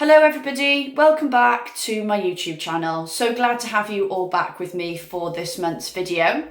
Hello everybody, welcome back to my YouTube channel. So glad to have you all back with me for this month's video.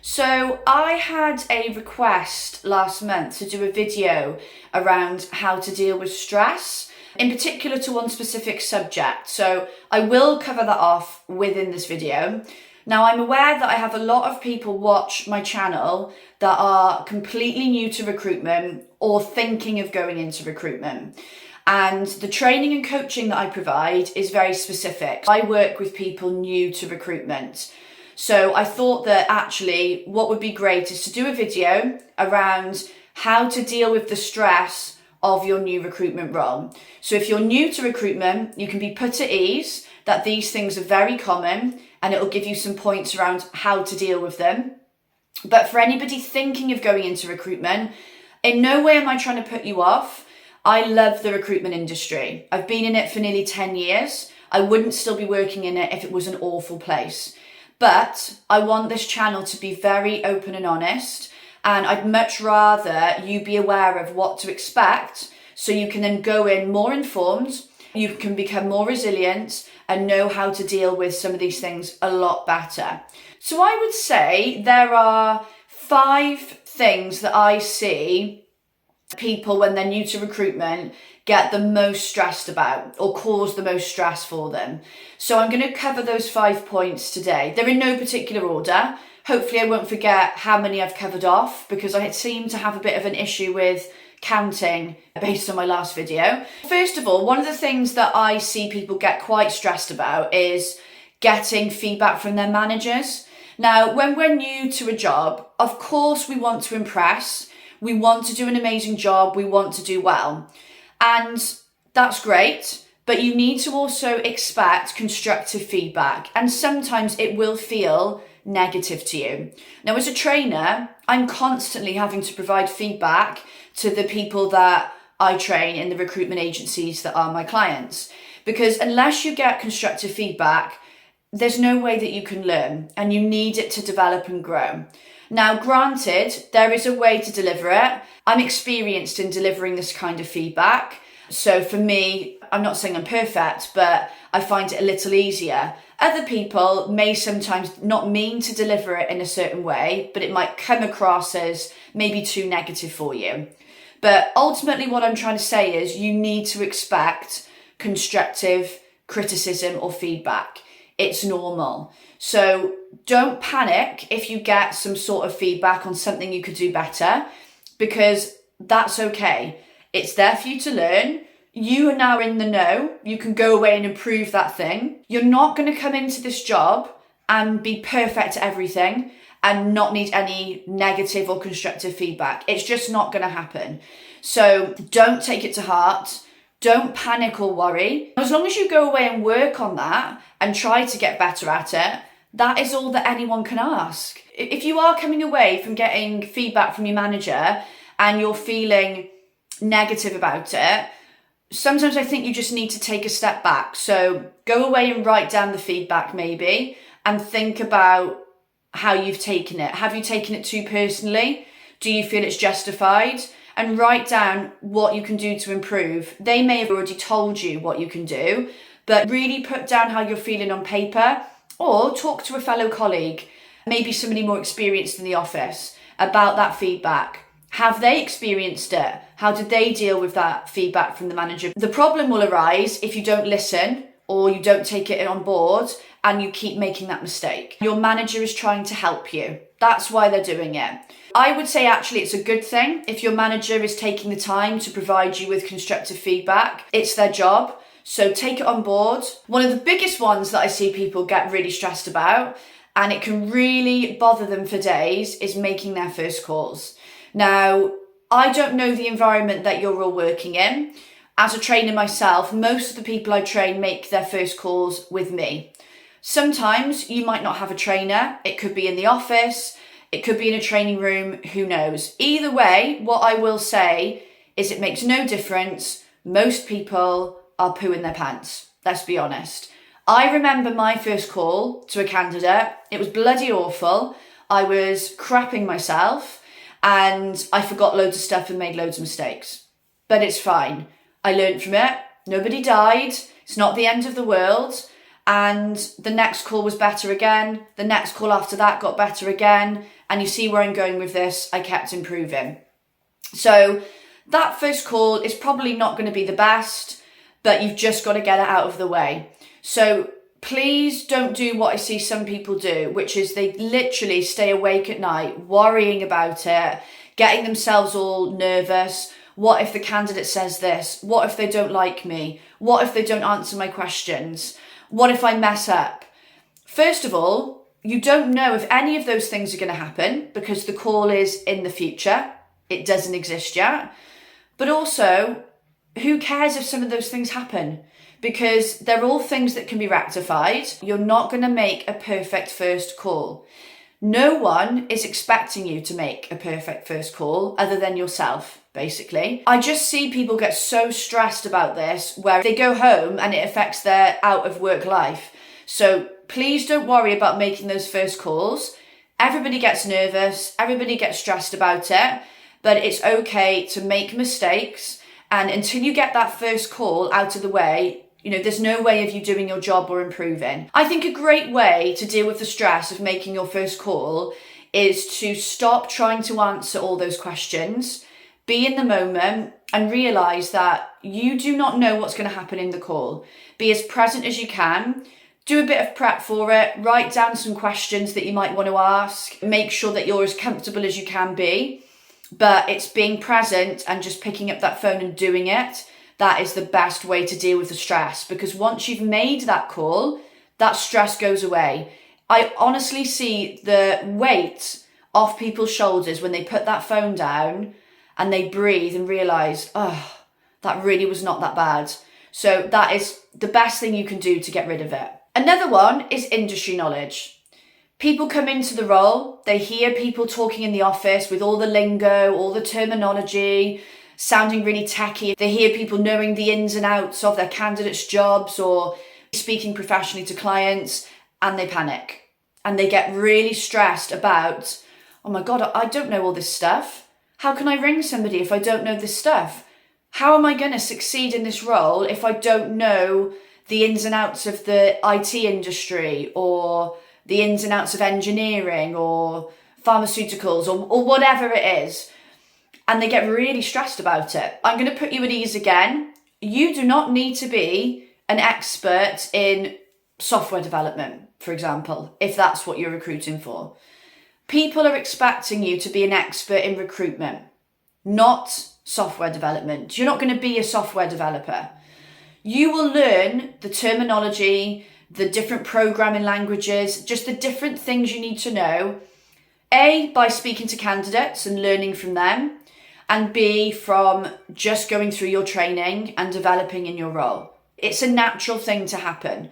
So I had a request last month to do a video around how to deal with stress, in particular to one specific subject. So I will cover that off within this video. Now I'm aware that I have a lot of people watch my channel that are completely new to recruitment or thinking of going into recruitment. And the training and coaching that I provide is very specific. I work with people new to recruitment. So I thought that actually what would be great is to do a video around how to deal with the stress of your new recruitment role. So if you're new to recruitment, you can be put at ease that these things are very common and it will give you some points around how to deal with them. But for anybody thinking of going into recruitment, in no way am I trying to put you off. I love the recruitment industry. I've been in it for nearly 10 years. I wouldn't still be working in it if it was an awful place. But I want this channel to be very open and honest, and I'd much rather you be aware of what to expect so you can then go in more informed, you can become more resilient and know how to deal with some of these things a lot better. So I would say there are 5 things that I see people when they're new to recruitment get the most stressed about or cause the most stress for them. So I'm going to cover those 5 points today. They're in no particular order. Hopefully I won't forget how many I've covered off because I seem to have a bit of an issue with counting based on my last video. First of all, one of the things that I see people get quite stressed about is getting feedback from their managers. Now, when we're new to a job, of course we want to impress. We want to do an amazing job. We want to do well. And that's great, but you need to also expect constructive feedback. And sometimes it will feel negative to you. Now, as a trainer, I'm constantly having to provide feedback to the people that I train in the recruitment agencies that are my clients. Because unless you get constructive feedback, there's no way that you can learn, and you need it to develop and grow. Now, granted, there is a way to deliver it. I'm experienced in delivering this kind of feedback. So for me, I'm not saying I'm perfect, but I find it a little easier. Other people may sometimes not mean to deliver it in a certain way, but it might come across as maybe too negative for you. But ultimately what I'm trying to say is you need to expect constructive criticism or feedback. It's normal. So don't panic if you get some sort of feedback on something you could do better, because that's okay. It's there for you to learn. You are now in the know. You can go away and improve that thing. You're not going to come into this job and be perfect at everything and not need any negative or constructive feedback. It's just not going to happen. So don't take it to heart. Don't panic or worry. As long as you go away and work on that and try to get better at it, that is all that anyone can ask. If you are coming away from getting feedback from your manager and you're feeling negative about it, sometimes I think you just need to take a step back. So go away and write down the feedback maybe and think about how you've taken it. Have you taken it too personally? Do you feel it's justified? And write down what you can do to improve. They may have already told you what you can do, but really put down how you're feeling on paper, or talk to a fellow colleague, maybe somebody more experienced in the office, about that feedback. Have they experienced it? How did they deal with that feedback from the manager? The problem will arise if you don't listen or you don't take it on board and you keep making that mistake. Your manager is trying to help you. That's why they're doing it. I would say actually it's a good thing if your manager is taking the time to provide you with constructive feedback. It's their job, so take it on board. One of the biggest ones that I see people get really stressed about, and it can really bother them for days, is making their first calls. Now, I don't know the environment that you're all working in. As a trainer myself, most of the people I train make their first calls with me. Sometimes you might not have a trainer. It could be in the office. It could be in a training room. Who knows? Either way, what I will say is it makes no difference. Most people are pooing their pants. Let's be honest. I remember my first call to a candidate. It was bloody awful. I was crapping myself and I forgot loads of stuff and made loads of mistakes. But it's fine. I learned from it. Nobody died. It's not the end of the world. And the next call was better again. The next call after that got better again. And you see where I'm going with this. I kept improving. So that first call is probably not going to be the best, but you've just got to get it out of the way. So please don't do what I see some people do, which is they literally stay awake at night worrying about it, getting themselves all nervous. What if the candidate says this? What if they don't like me? What if they don't answer my questions? What if I mess up? First of all, you don't know if any of those things are going to happen because the call is in the future. It doesn't exist yet. But also, who cares if some of those things happen? Because they're all things that can be rectified. You're not going to make a perfect first call. No one is expecting you to make a perfect first call other than yourself, basically. I just see people get so stressed about this where they go home and it affects their out of work life. So please don't worry about making those first calls. Everybody gets nervous, everybody gets stressed about it, but it's okay to make mistakes. And until you get that first call out of the way, there's no way of you doing your job or improving. I think a great way to deal with the stress of making your first call is to stop trying to answer all those questions, be in the moment and realise that you do not know what's going to happen in the call. Be as present as you can. Do a bit of prep for it. Write down some questions that you might want to ask. Make sure that you're as comfortable as you can be. But it's being present and just picking up that phone and doing it. That is the best way to deal with the stress, because once you've made that call, that stress goes away. I honestly see the weight off people's shoulders when they put that phone down and they breathe and realise, oh, that really was not that bad. So that is the best thing you can do to get rid of it. Another one is industry knowledge. People come into the role, they hear people talking in the office with all the lingo, all the terminology, sounding really techy. They hear people knowing the ins and outs of their candidates' jobs or speaking professionally to clients, and they panic. And they get really stressed about, oh my God, I don't know all this stuff. How can I ring somebody if I don't know this stuff? How am I going to succeed in this role if I don't know the ins and outs of the IT industry or the ins and outs of engineering or pharmaceuticals or whatever it is? And they get really stressed about it. I'm going to put you at ease again. You do not need to be an expert in software development, for example, if that's what you're recruiting for. People are expecting you to be an expert in recruitment, not software development. You're not going to be a software developer. You will learn the terminology, the different programming languages, just the different things you need to know. A, by speaking to candidates and learning from them. And B, from just going through your training and developing in your role. It's a natural thing to happen.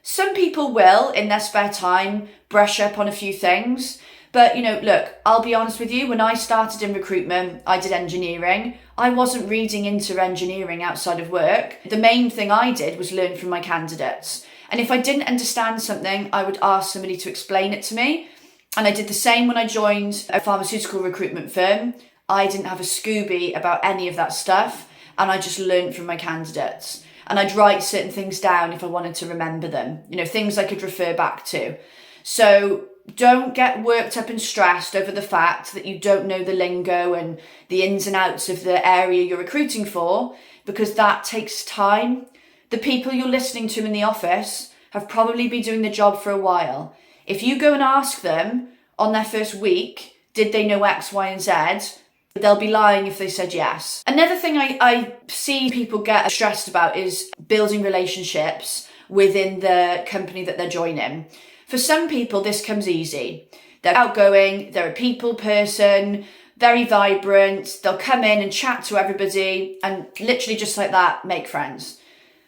Some people will, in their spare time, brush up on a few things. But, look, I'll be honest with you, when I started in recruitment, I did engineering. I wasn't reading into engineering outside of work. The main thing I did was learn from my candidates. And if I didn't understand something, I would ask somebody to explain it to me. And I did the same when I joined a pharmaceutical recruitment firm. I didn't have a Scooby about any of that stuff, and I just learned from my candidates. And I'd write certain things down if I wanted to remember them, things I could refer back to. So don't get worked up and stressed over the fact that you don't know the lingo and the ins and outs of the area you're recruiting for, because that takes time. The people you're listening to in the office have probably been doing the job for a while. If you go and ask them on their first week, did they know X, Y, and Z? They'll be lying if they said yes. Another thing I see people get stressed about is building relationships within the company that they're joining. For some people, this comes easy. They're outgoing, they're a people person, very vibrant. They'll come in and chat to everybody and literally just like that, make friends.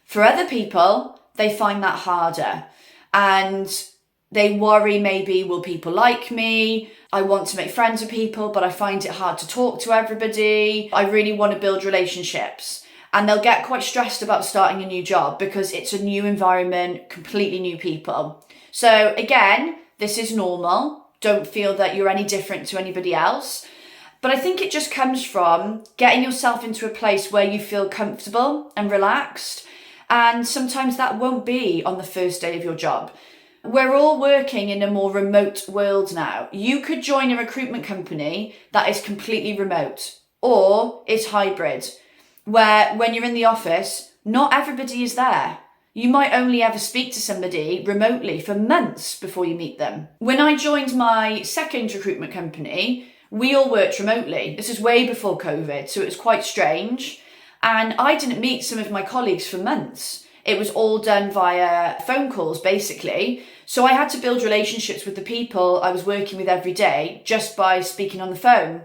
For other people, they find that harder and they worry maybe, will people like me? I want to make friends with people, but I find it hard to talk to everybody. I really want to build relationships. And they'll get quite stressed about starting a new job because it's a new environment, completely new people. So again, this is normal. Don't feel that you're any different to anybody else. But I think it just comes from getting yourself into a place where you feel comfortable and relaxed And sometimes that won't be on the first day of your job. We're all working in a more remote world now. You could join a recruitment company that is completely remote or is hybrid, where when you're in the office, not everybody is there. You might only ever speak to somebody remotely for months before you meet them. When I joined my second recruitment company, we all worked remotely. This is way before COVID, so it was quite strange. And I didn't meet some of my colleagues for months. It was all done via phone calls, basically. So I had to build relationships with the people I was working with every day just by speaking on the phone.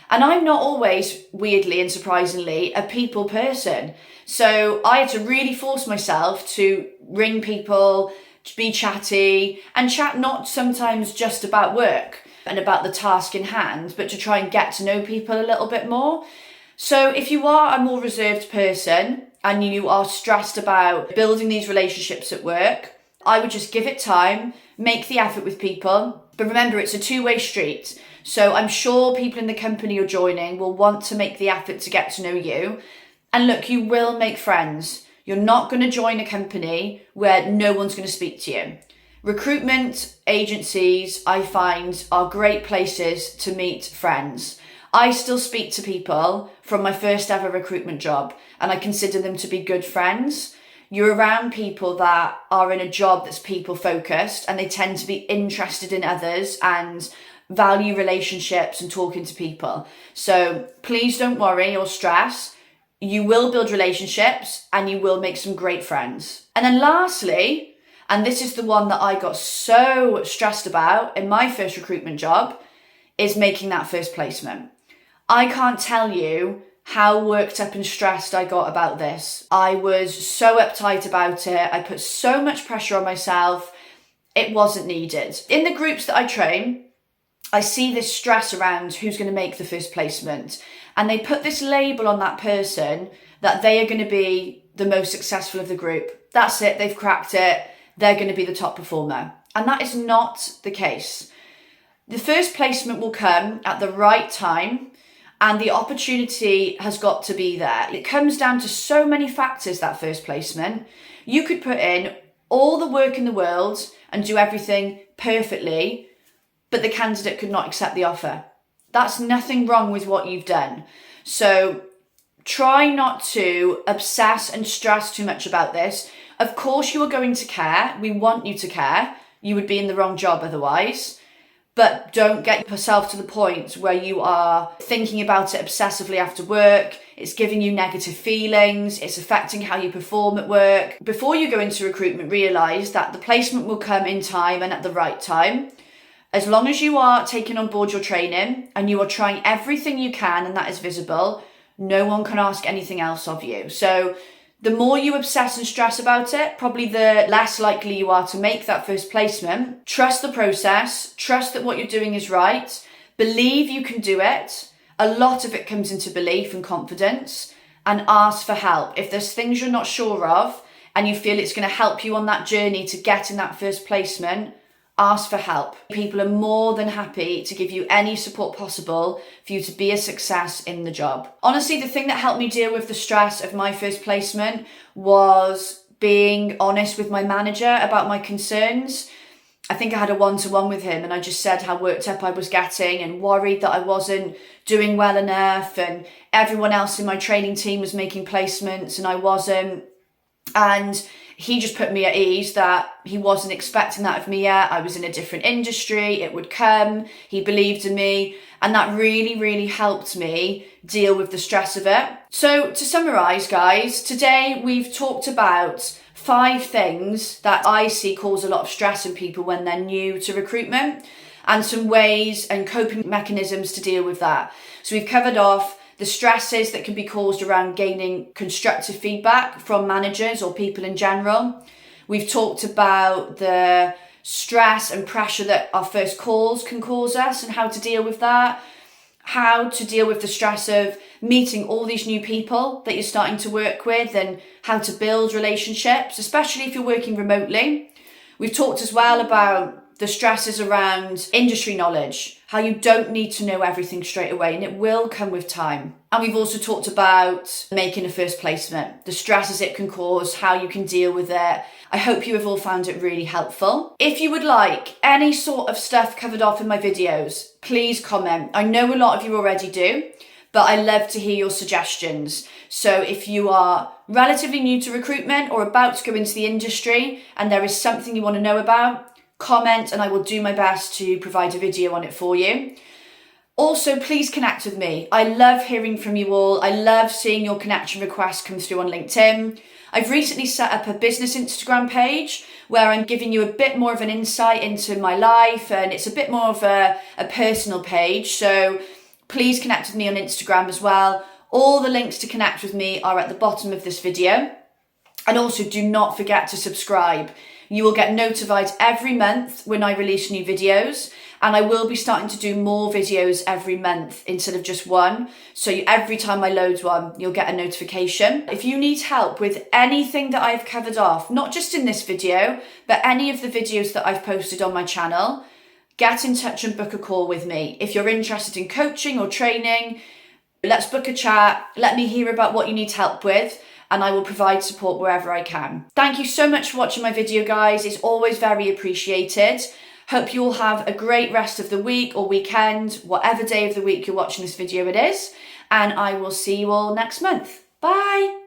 And I'm not always, weirdly and surprisingly, a people person. So I had to really force myself to ring people, to be chatty, and chat not sometimes just about work and about the task in hand, but to try and get to know people a little bit more. So if you are a more reserved person and you are stressed about building these relationships at work, I would just give it time, make the effort with people. But remember, it's a two-way street. So I'm sure people in the company you're joining will want to make the effort to get to know you. And look, you will make friends. You're not going to join a company where no one's going to speak to you. Recruitment agencies, I find, are great places to meet friends. I still speak to people from my first ever recruitment job, and I consider them to be good friends. You're around people that are in a job that's people focused, and they tend to be interested in others and value relationships and talking to people. So please don't worry or stress. You will build relationships and you will make some great friends. And then lastly, and this is the one that I got so stressed about in my first recruitment job, is making that first placement. I can't tell you how worked up and stressed I got about this. I was so uptight about it. I put so much pressure on myself. It wasn't needed. In the groups that I train, I see this stress around who's going to make the first placement. And they put this label on that person that they are going to be the most successful of the group. That's it. They've cracked it. They're going to be the top performer. And that is not the case. The first placement will come at the right time, and the opportunity has got to be there. It comes down to so many factors, that first placement. You could put in all the work in the world and do everything perfectly, but the candidate could not accept the offer. That's nothing wrong with what you've done. So try not to obsess and stress too much about this. Of course you are going to care. We want you to care. You would be in the wrong job otherwise. But don't get yourself to the point where you are thinking about it obsessively after work. It's giving you negative feelings. It's affecting how you perform at work. Before you go into recruitment, realise that the placement will come in time and at the right time. As long as you are taking on board your training and you are trying everything you can and that is visible, no one can ask anything else of you. So the more you obsess and stress about it, probably the less likely you are to make that first placement. Trust the process. Trust that what you're doing is right. Believe you can do it. A lot of it comes into belief and confidence. And ask for help. If there's things you're not sure of and you feel it's going to help you on that journey to get in that first placement, ask for help. People are more than happy to give you any support possible for you to be a success in the job. Honestly, the thing that helped me deal with the stress of my first placement was being honest with my manager about my concerns. I think I had a one-to-one with him and I just said how worked up I was getting and worried that I wasn't doing well enough, and everyone else in my training team was making placements and I wasn't. And he just put me at ease that he wasn't expecting that of me yet. I was in a different industry. It would come. He believed in me. And that really, really helped me deal with the stress of it. So to summarise, guys, today we've talked about 5 things that I see cause a lot of stress in people when they're new to recruitment, and some ways and coping mechanisms to deal with that. So we've covered off the stresses that can be caused around gaining constructive feedback from managers or people in general. We've talked about the stress and pressure that our first calls can cause us and how to deal with that. How to deal with the stress of meeting all these new people that you're starting to work with, and how to build relationships, especially if you're working remotely. We've talked as well about the stresses around industry knowledge, how you don't need to know everything straight away and it will come with time. And we've also talked about making a first placement, the stresses it can cause, how you can deal with it. I hope you have all found it really helpful. If you would like any sort of stuff covered off in my videos, please comment. I know a lot of you already do, but I love to hear your suggestions. So if you are relatively new to recruitment or about to go into the industry and there is something you want to know about, comment and I will do my best to provide a video on it for you. Also, please connect with me. I love hearing from you all. I love seeing your connection requests come through on LinkedIn. I've recently set up a business Instagram page where I'm giving you a bit more of an insight into my life and it's a bit more of a personal page. So please connect with me on Instagram as well. All the links to connect with me are at the bottom of this video. And also do not forget to subscribe. You will get notified every month when I release new videos, and I will be starting to do more videos every month instead of just one. So every time I load one, you'll get a notification. If you need help with anything that I've covered off, not just in this video, but any of the videos that I've posted on my channel, get in touch and book a call with me. If you're interested in coaching or training, let's book a chat. Let me hear about what you need help with, and I will provide support wherever I can. Thank you so much for watching my video, guys. It's always very appreciated. Hope you all have a great rest of the week or weekend, whatever day of the week you're watching this video it is, and I will see you all next month. Bye.